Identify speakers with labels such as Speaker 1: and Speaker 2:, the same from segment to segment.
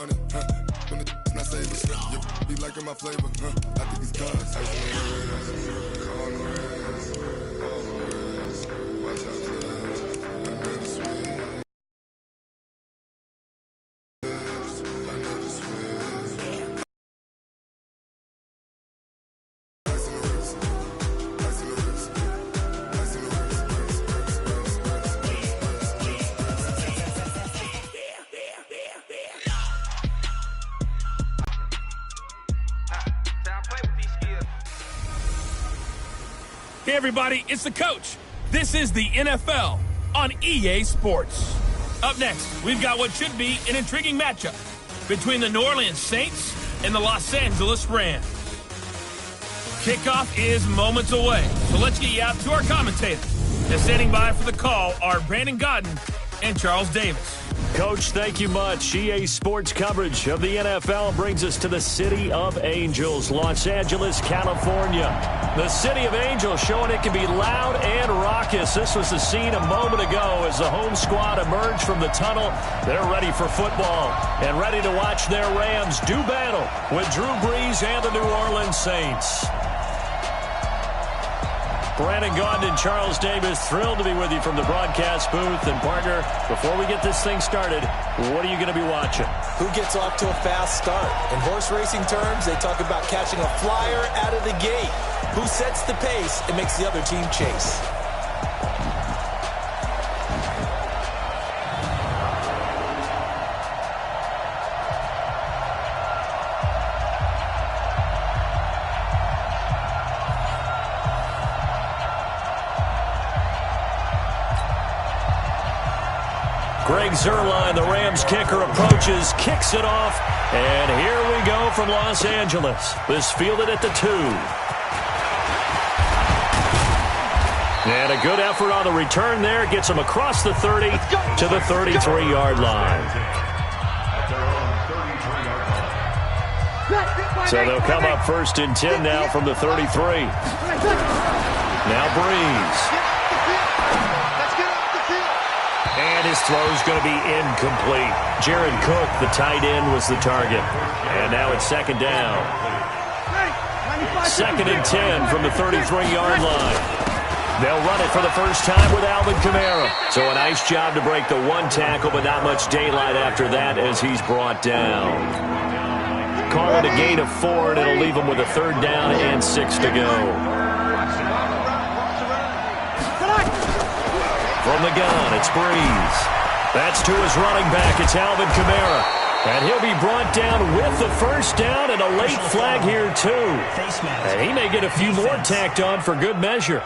Speaker 1: money, when the not savers, be liking my flavor, I think it's guns. On the rest, watch out for that, I know the sweet.
Speaker 2: Hey everybody, it's the coach. This is the NFL on EA Sports. Up next, we've got what should be an intriguing matchup between the New Orleans Saints and the Los Angeles Rams. Kickoff is moments away, so let's get you out to our commentators. And standing by for the call are Brandon Godden and Charles Davis.
Speaker 3: Coach, thank you much. EA Sports coverage of the NFL brings us to the City of Angels, Los Angeles, California. The City of Angels showing it can be loud and raucous. This was the scene a moment ago as the home squad emerged from the tunnel. They're ready for football and ready to watch their Rams do battle with Drew Brees and the New Orleans Saints. Brandon Gaudin and Charles Davis, thrilled to be with you from the broadcast booth. And, partner, before we get this thing started, what are you going to be watching?
Speaker 4: Who gets off to a fast start? In horse racing terms, they talk about catching a flyer out of the gate. Who sets the pace and makes the other team chase?
Speaker 3: Greg Zuerlein, the Rams kicker, approaches, kicks it off, and here we go from Los Angeles. This fielded at the 2. And a good effort on the return there. Gets him across the 30 to the 33-yard line. So they'll come up 1st and 10 now from the 33. Now Brees. And his throw's going to be incomplete. Jared Cook, the tight end, was the target. And now it's 2nd down. 2nd and 10 from the 33-yard line. They'll run it for the first time with Alvin Kamara. So a nice job to break the 1 tackle, but not much daylight after that as he's brought down. Call it a gain of 4, and it'll leave him with a 3rd down and 6 to go. From the gun, it's Brees. That's to his running back. It's Alvin Kamara. And he'll be brought down with the 1st down and a late flag here, too. And he may get a few more tacked on for good measure.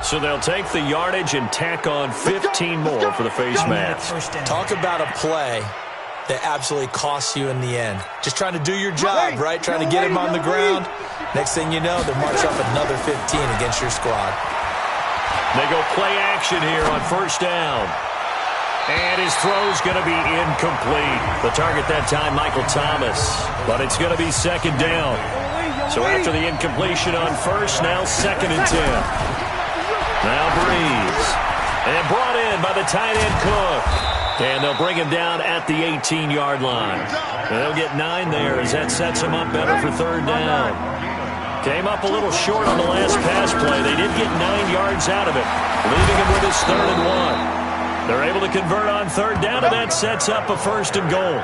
Speaker 3: So they'll take the yardage and tack on 15 more for the face mask.
Speaker 4: Talk about a play that absolutely costs you in the end. Just trying to do your job, right? Trying to get him on the ground. Next thing you know, they march up another 15 against your squad.
Speaker 3: They go play action here on 1st down. And his throw's going to be incomplete. The target that time, Michael Thomas. But it's going to be 2nd down. So after the incompletion on 1st, now 2nd and 10. Now Brees. And brought in by the tight end Cook. And they'll bring him down at the 18-yard line. And they'll get 9 there as that sets him up better for 3rd down. Came up a little short on the last pass play. They did get 9 yards out of it, leaving him with his 3rd and 1. They're able to convert on 3rd down, and that sets up a 1st and goal.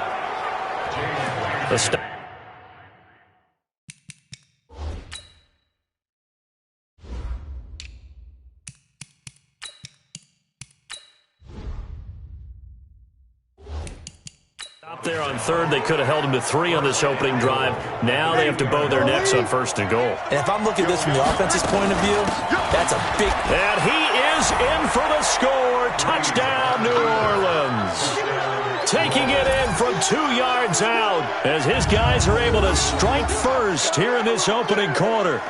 Speaker 3: There on 3rd, they could have held him to 3 on this opening drive. Now they have to bow their necks on 1st and goal.
Speaker 4: And if I'm looking at this from the offense's point of view, that's a big...
Speaker 3: And he is in for the score. Touchdown, New Orleans. Taking it in from 2 yards out as his guys are able to strike first here in this opening quarter.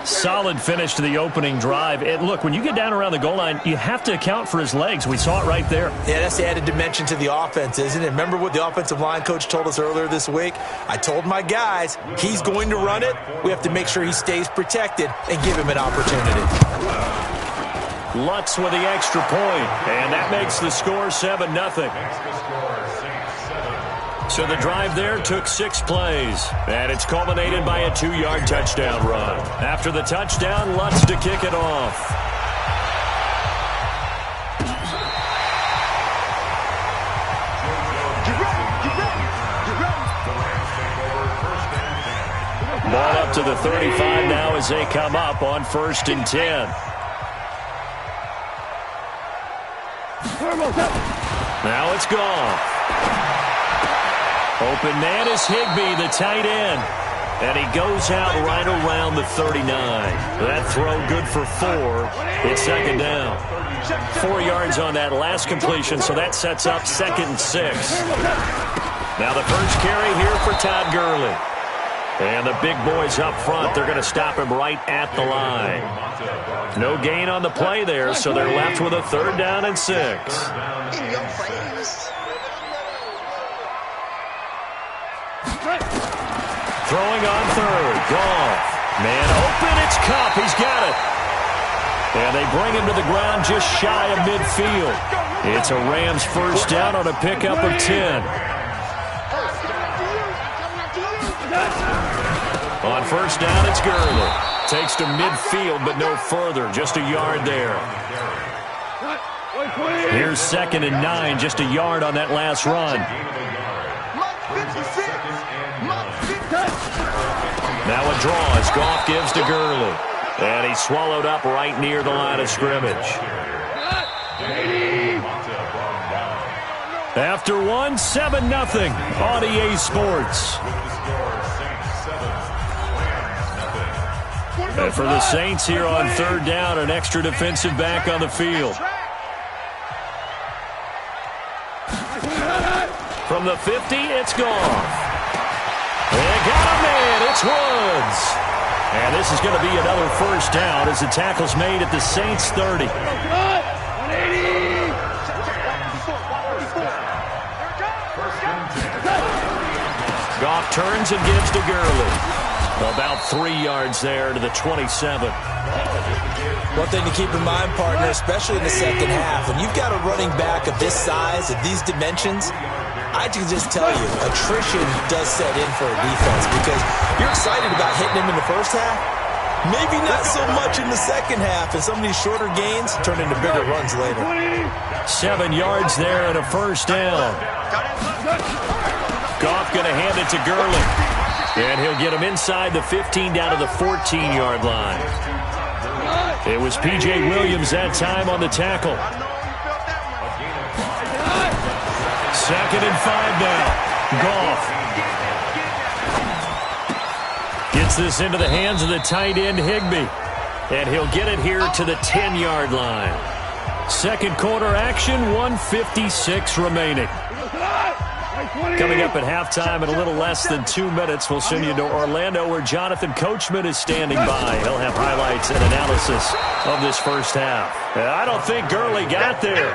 Speaker 3: Solid finish to the opening drive. And look, when you get down around the goal line, you have to account for his legs. We saw it right there.
Speaker 4: Yeah, that's the added dimension to the offense, isn't it? Remember what the offensive line coach told us earlier this week? I told my guys, he's going to run it. We have to make sure he stays protected and give him an opportunity.
Speaker 3: Lutz with the extra point, and that makes the score 7-0. So the drive there took 6 plays, and it's culminated by a 2-yard touchdown run. After the touchdown, Lutz to kick it off. Ball up to the 35 now as they come up on 1st and 10. Now it's gone. Open man is Higbee, the tight end. And he goes out right around the 39. That throw good for 4. It's 2nd down. 4 yards on that last completion, so that sets up 2nd and 6. Now the first carry here for Todd Gurley. And the big boys up front, they're going to stop him right at the line. No gain on the play there, so they're left with a 3rd down and 6.
Speaker 5: In your face.
Speaker 3: Throwing on 3rd. Goff. Man open. It's Kupp. He's got it. And they bring him to the ground just shy of midfield. It's a Rams first down on a pickup of 10. On first down, it's Gurley. Takes to midfield, but no further. Just a yard there. Here's 2nd and 9. Just a yard on that last run. Now a draw as Goff gives to Gurley. And he's swallowed up right near the line of scrimmage. After 1, 7-0 on EA Sports. And for the Saints here on 3rd down, an extra defensive back on the field. From the 50, it's Goff. They got a man. It's Woods. And this is going to be another first down as the tackle's made at the Saints' 30. Goff turns and gives to Gurley. About 3 yards there to the 27.
Speaker 4: One thing to keep in mind, partner, especially in the second half, when you've got a running back of this size, of these dimensions, I can just tell you, attrition does set in for a defense because you're excited about hitting him in the first half. Maybe not so much in the second half, and some of these shorter gains turn into bigger runs later.
Speaker 3: 7 yards there and a first down. Goff going to hand it to Gurley. And he'll get him inside the 15 down to the 14-yard line. It was P.J. Williams that time on the tackle. 2nd and 5 now. Goff gets this into the hands of the tight end Higbee. And he'll get it here to the 10-yard line. Second quarter action, 1:56 remaining. Coming up at halftime in a little less than 2 minutes, we'll send you to Orlando where Jonathan Coachman is standing by. He'll have highlights and analysis of this first half. I don't think Gurley got there.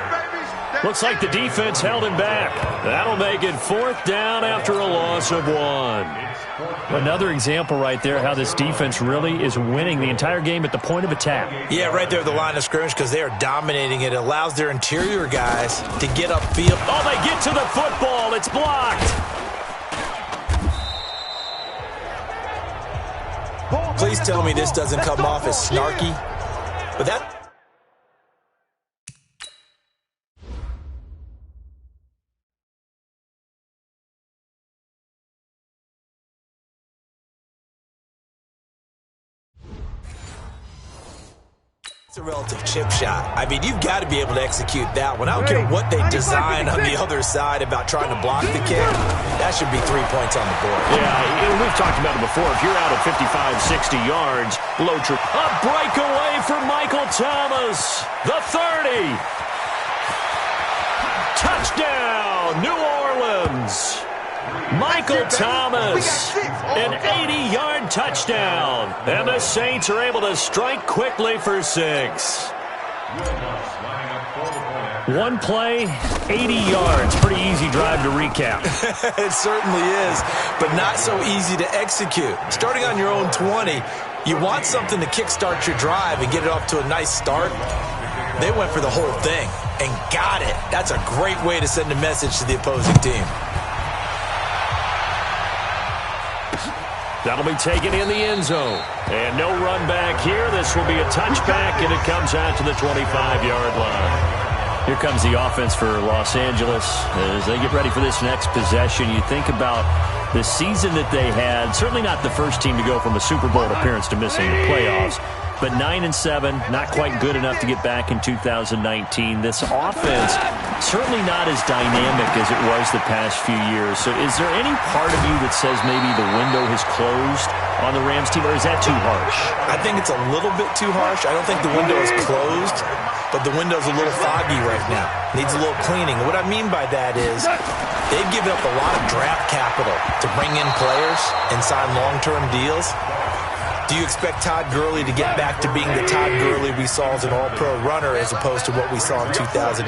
Speaker 3: Looks like the defense held him back. That'll make it 4th down after a loss of 1. Another example right there how this defense really is winning the entire game at the point of attack.
Speaker 4: Yeah, right there at the line of scrimmage because they are dominating it. It allows their interior guys to get upfield.
Speaker 3: Oh, they get to the football. It's blocked.
Speaker 4: Please tell me this doesn't come off as snarky. But that... It's a relative chip shot. I mean, you've got to be able to execute that one. I don't care what they design on the other side about trying to block the kick. That should be 3 points on the board.
Speaker 3: Yeah, we've talked about it before. If you're out at 55, 60 yards, low trip. A breakaway for Michael Thomas. The 30. Touchdown, New Orleans. Michael Thomas, an 80-yard touchdown. And the Saints are able to strike quickly for 6. One play, 80 yards. Pretty easy drive to recap.
Speaker 4: It certainly is, but not so easy to execute. Starting on your own 20, you want something to kickstart your drive and get it off to a nice start. They went for the whole thing and got it. That's a great way to send a message to the opposing team.
Speaker 3: That'll be taken in the end zone. And no run back here. This will be a touchback, and it comes out to the 25-yard line. Here comes the offense for Los Angeles as they get ready for this next possession. You think about the season that they had. Certainly not the first team to go from a Super Bowl appearance to missing the playoffs. But 9-7, not quite good enough to get back in 2019. This offense, certainly not as dynamic as it was the past few years. So is there any part of you that says maybe the window has closed on the Rams team, or is that too harsh?
Speaker 4: I think it's a little bit too harsh. I don't think the window is closed, but the window's a little foggy right now. Needs a little cleaning. And what I mean by that is they've given up a lot of draft capital to bring in players and sign long-term deals. Do you expect Todd Gurley to get back to being the Todd Gurley we saw as an all-pro runner as opposed to what we saw in 2019?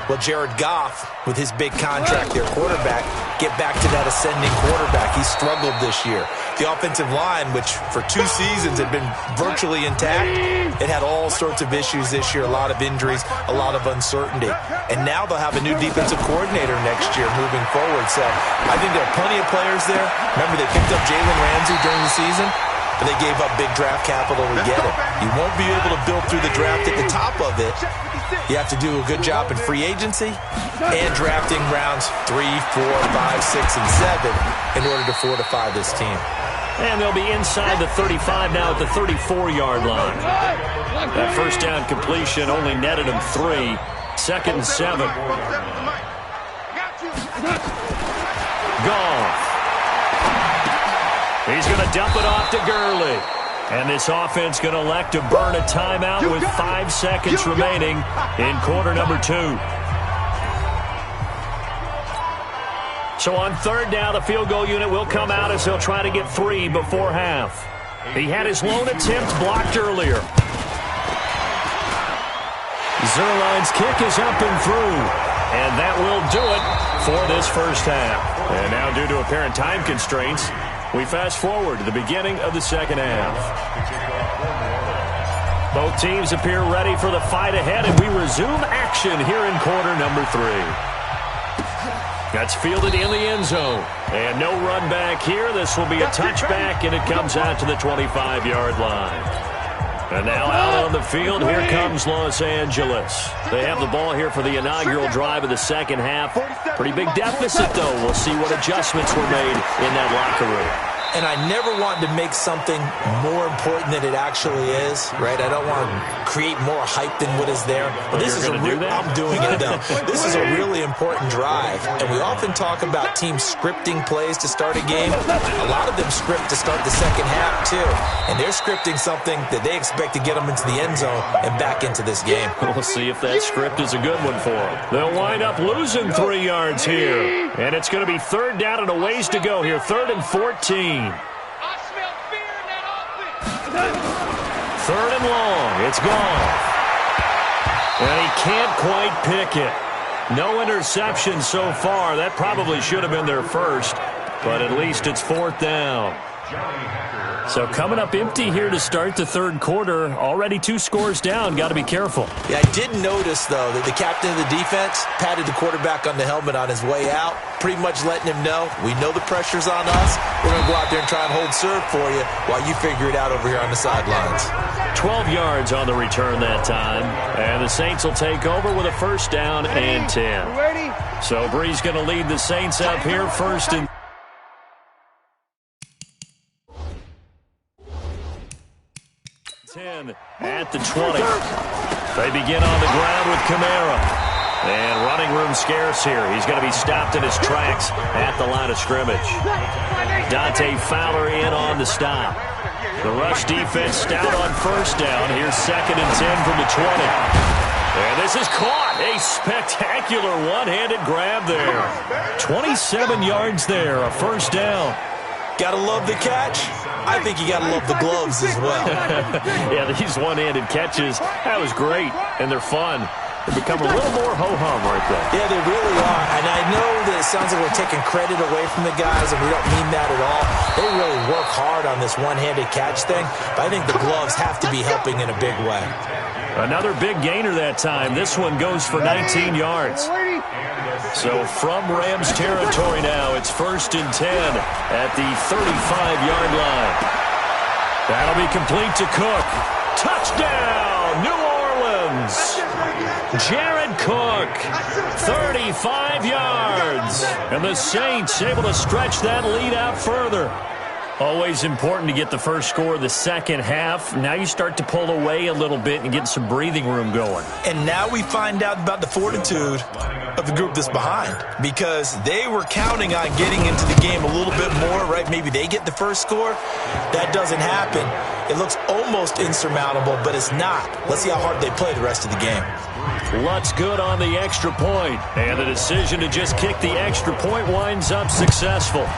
Speaker 4: Well, Jared Goff, with his big contract, their quarterback, get back to that ascending quarterback. He struggled this year. The offensive line, which for 2 seasons had been virtually intact, it had all sorts of issues this year, a lot of injuries, a lot of uncertainty. And now they'll have a new defensive coordinator next year moving forward. So I think there are plenty of players there. Remember, they picked up Jalen Ramsey during the season, but they gave up big draft capital to get him. You won't be able to build through the draft at the top of it. You have to do a good job in free agency and drafting rounds 3, 4, 5, 6, and 7 in order to fortify this team.
Speaker 3: And they'll be inside the 35 now at the 34-yard line. That first down completion only netted him 3. 2nd and 7. Goff. He's going to dump it off to Gurley. And this offense going to elect to burn a timeout with 5 seconds remaining in quarter number 2. So on 3rd down, the field goal unit will come out as he'll try to get 3 before half. He had his lone attempt blocked earlier. Zerline's kick is up and through. And that will do it for this first half. And now, due to apparent time constraints, we fast forward to the beginning of the second half. Both teams appear ready for the fight ahead, and we resume action here in quarter number 3. That's fielded in the end zone. And no run back here. This will be a touchback, and it comes out to the 25-yard line. And now out on the field, here comes Los Angeles. They have the ball here for the inaugural drive of the second half. Pretty big deficit, though. We'll see what adjustments were made in that locker room.
Speaker 4: And I never want to make something more important than it actually is, right? I don't want to create more hype than what is there. But this is I'm doing it, though. This is a really important drive. And we often talk about teams scripting plays to start a game. A lot of them script to start the second half, too. And they're scripting something that they expect to get them into the end zone and back into this game.
Speaker 3: We'll see if that script is a good one for them. They'll wind up losing 3 yards here. And it's going to be 3rd down and a ways to go here. 3rd and 14. 3rd and long. It's gone. And he can't quite pick it. No interception so far. That probably should have been their first. But at least it's 4th down. So coming up empty here to start the 3rd quarter. Already 2 scores down. Got to be careful.
Speaker 4: Yeah, I did notice, though, that the captain of the defense patted the quarterback on the helmet on his way out, pretty much letting him know, we know the pressure's on us. We're going to go out there and try and hold serve for you while you figure it out over here on the sidelines.
Speaker 3: 12 yards on the return that time. And the Saints will take over with a 1st down and 10. So Bree's going to lead the Saints up here 1st and 10 at the 20. They begin on the ground with Kamara. And running room scarce here. He's going to be stopped in his tracks at the line of scrimmage. Dante Fowler in on the stop. The rush defense stout on 1st down. Here's 2nd and 10 from the 20. And this is caught. A spectacular one-handed grab there. 27 yards there, a 1st down.
Speaker 4: Gotta love the catch. I think you gotta love the gloves as well.
Speaker 3: Yeah, these one-handed catches, that was great, and they're fun. They become a little more ho-hum right there.
Speaker 4: Yeah, they really are. And I know that it sounds like we're taking credit away from the guys, and we don't mean that at all. They really work hard on this one-handed catch thing, but I think the gloves have to be helping in a big way.
Speaker 3: Another big gainer that time. This one goes for 19 yards. So from Rams territory now, it's 1st and 10 at the 35-yard line. That'll be complete to Cook. Touchdown, New Orleans. Jared Cook, 35 yards. And the Saints able to stretch that lead out further. Always important to get the first score of the second half. Now you start to pull away a little bit and get some breathing room going.
Speaker 4: And now we find out about the fortitude of the group that's behind, because they were counting on getting into the game a little bit more, right? Maybe they get the first score. That doesn't happen. It looks almost insurmountable, but it's not. Let's see how hard they play the rest of the game.
Speaker 3: Lutt's good on the extra point, and the decision to just kick the extra point winds up successful.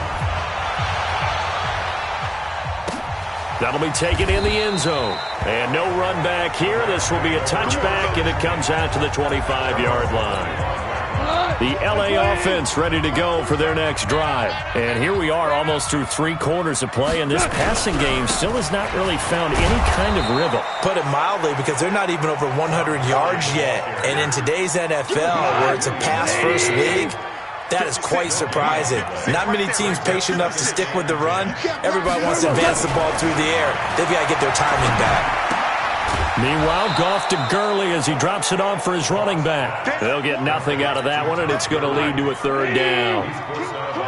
Speaker 3: That'll be taken in the end zone. And no run back here. This will be a touchback, and it comes out to the 25-yard line. The L.A. offense ready to go for their next drive. And here we are almost through 3 quarters of play, and this passing game still has not really found any kind of rhythm.
Speaker 4: Put it mildly, because they're not even over 100 yards yet. And in today's NFL, where it's a pass-first league, that is quite surprising. Not many teams patient enough to stick with the run. Everybody wants to advance the ball through the air. They've got to get their timing back.
Speaker 3: Meanwhile, Goff to Gurley as he drops it on for his running back. They'll get nothing out of that one, and it's going to lead to a 3rd down.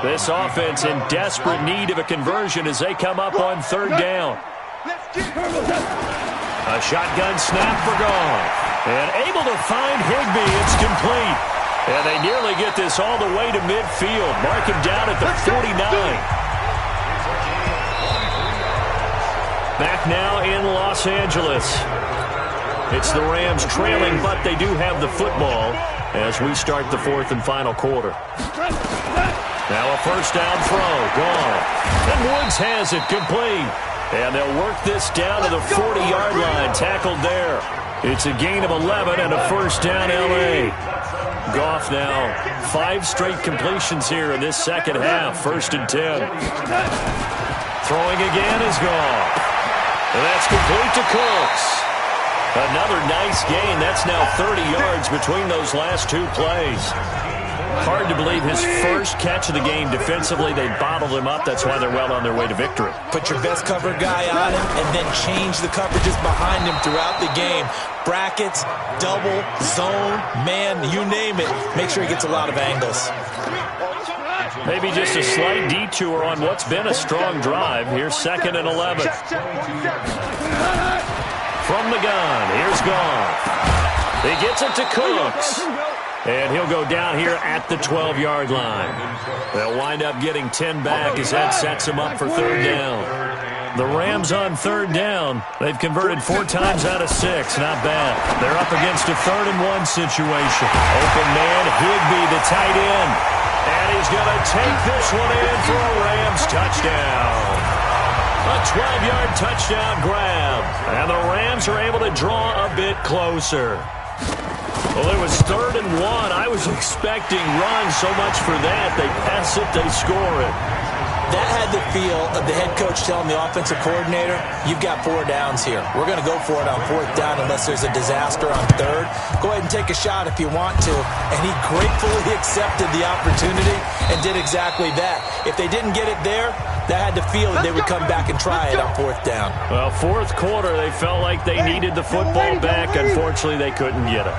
Speaker 3: This offense in desperate need of a conversion as they come up on 3rd down. A shotgun snap for Goff. And able to find Higbee. It's complete. And they nearly get this all the way to midfield. Mark him down at the 49. Back now in Los Angeles. It's the Rams trailing, but they do have the football as we start the 4th and final quarter. Now a 1st down throw. Gone. And Woods has it complete. And they'll work this down to the 40-yard line. Tackled there. It's a gain of 11 and a 1st down L.A. Goff now 5 straight completions here in this second half. 1st and 10. Throwing again is Goff. And that's complete to Cooks. Another nice gain. That's now 30 yards between those last 2 plays. Hard to believe his first catch of the game defensively. They bottled him up. That's why they're well on their way to victory.
Speaker 4: Put your best cover guy on him and then change the coverages behind him throughout the game. Brackets, double, zone, man, you name it. Make sure he gets a lot of angles.
Speaker 3: Maybe just a slight detour on what's been a strong drive. Here's 2nd and 11. From the gun, here's Goff. He gets it to Cooks. And he'll go down here at the 12-yard line. They'll wind up getting 10 back as that sets them up for 3rd down. The Rams on 3rd down. They've converted 4 times out of 6. Not bad. They're up against a 3rd and 1 situation. Open man, Higbee, the tight end. And he's going to take this one in for a Rams touchdown. A 12-yard touchdown grab. And the Rams are able to draw a bit closer. Well, it was 3rd and 1. I was expecting runs so much for that. They pass it, they score it.
Speaker 4: That had the feel of the head coach telling the offensive coordinator, you've got 4 downs here. We're going to go for it on 4th down unless there's a disaster on 3rd. Go ahead and take a shot if you want to. And he gratefully accepted the opportunity and did exactly that. If they didn't get it there, that had the feel that they would come back and try it on 4th down.
Speaker 3: Well, 4th quarter, they felt like they needed the football back. Unfortunately, they couldn't get it.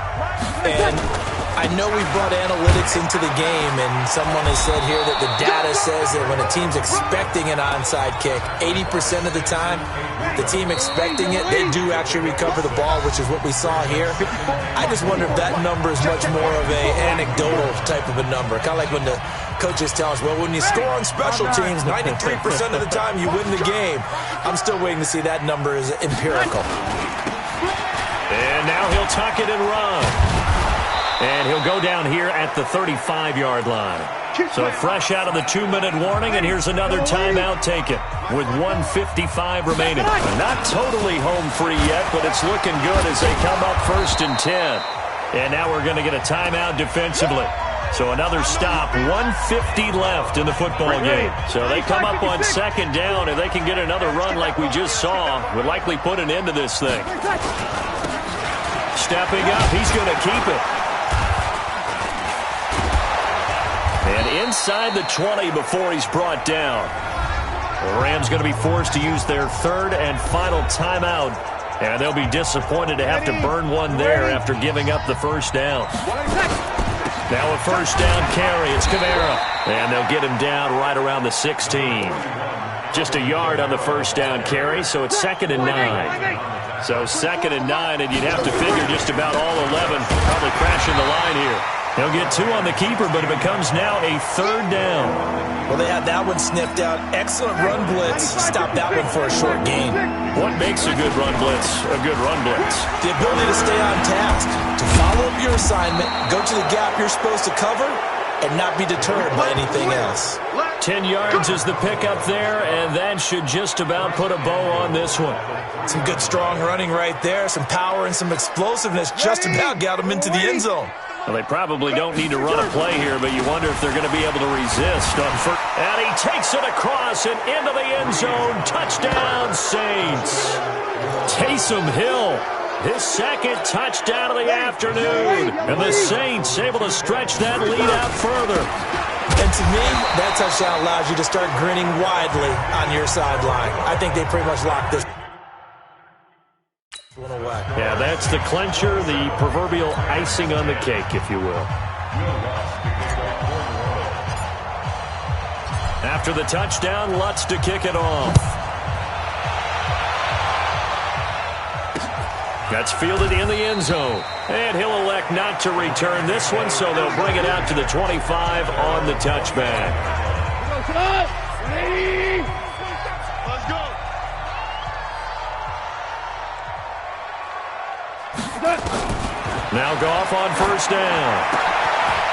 Speaker 4: And I know we brought analytics into the game, and someone has said here that the data says that when a team's expecting an onside kick, 80% of the time, the team expecting it, they do actually recover the ball, which is what we saw here. I just wonder if that number is much more of an anecdotal type of a number. Kind of like when the coaches tell us, well, when you score on special teams, 93% of the time you win the game. I'm still waiting to see that number is empirical.
Speaker 3: And now he'll tuck it and run. And he'll go down here at the 35-yard line. So fresh out of the 2-minute warning, and here's another timeout taken with 1:55 remaining. Not totally home free yet, but it's looking good as they come up 1st and 10. And now we're going to get a timeout defensively. So another stop, 1:50 left in the football game. So they come up on 2nd down, and they can get another run like we just saw. Would likely put an end to this thing. Stepping up, he's going to keep it. And inside the 20 before he's brought down. The Rams going to be forced to use their third and final timeout. And they'll be disappointed to have to burn one there after giving up the first down. Now a first down carry. It's Kamara. And they'll get him down right around the 16. Just a yard on the first down carry, so it's 2nd and 9. So 2nd and 9, and you'd have to figure just about all 11 probably crashing the line here. He'll get 2 on the keeper, but it becomes now a 3rd down.
Speaker 4: Well, they had that one sniffed out. Excellent run blitz. Stop that one for a short gain.
Speaker 3: What makes a good run blitz a good run blitz?
Speaker 4: The ability to stay on task, to follow up your assignment, go to the gap you're supposed to cover, and not be deterred by anything else.
Speaker 3: 10 yards is the pickup there, and that should just about put a bow on this one.
Speaker 4: Some good strong running right there, some power and some explosiveness just about got him into the end zone.
Speaker 3: Well, they probably don't need to run a play here, but you wonder if they're going to be able to resist on first. And he takes it across and into the end zone. Touchdown, Saints. Taysom Hill, his 2nd touchdown of the afternoon. And the Saints able to stretch that lead out further.
Speaker 4: And to me, that touchdown allows you to start grinning widely on your sideline. I think they pretty much locked this one away.
Speaker 3: Yeah, that's the clincher, the proverbial icing on the cake, if you will. After the touchdown, Lutz to kick it off. That's fielded in the end zone. And he'll elect not to return this one, so they'll bring it out to the 25 on the touchback.
Speaker 1: Let's go.
Speaker 3: Now Goff on first down.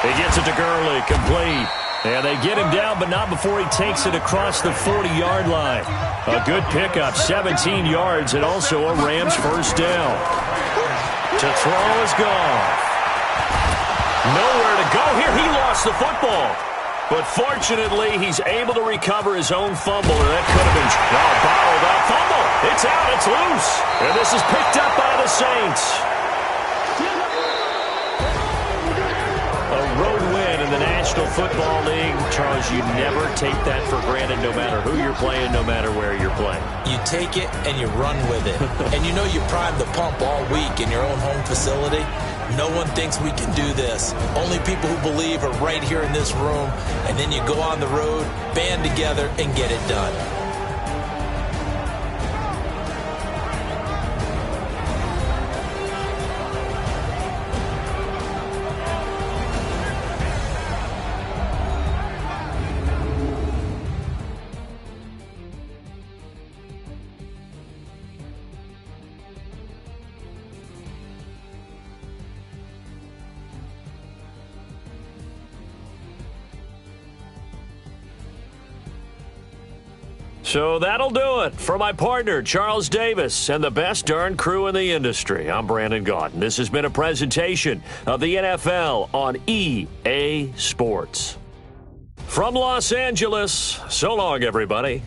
Speaker 3: He gets it to Gurley, complete. And they get him down, but not before he takes it across the 40-yard line. A good pickup, 17 yards, and also a Rams first down. To throw is Goff. Nowhere to go here. He lost the football. But fortunately, he's able to recover his own fumble, and that could have been bottled up. Fumble! It's out, it's loose. And this is picked up by the Saints. A road win in the National Football League. Charles, you never take that for granted no matter who you're playing, no matter where you're playing.
Speaker 4: You take it and you run with it. And you know you primed the pump all week in your own home facility. No one thinks we can do this. Only people who believe are right here in this room. And then you go on the road, band together, and get it done.
Speaker 3: So that'll do it for my partner, Charles Davis, and the best darn crew in the industry. I'm Brandon Gaudin. This has been a presentation of the NFL on EA Sports. From Los Angeles, so long, everybody.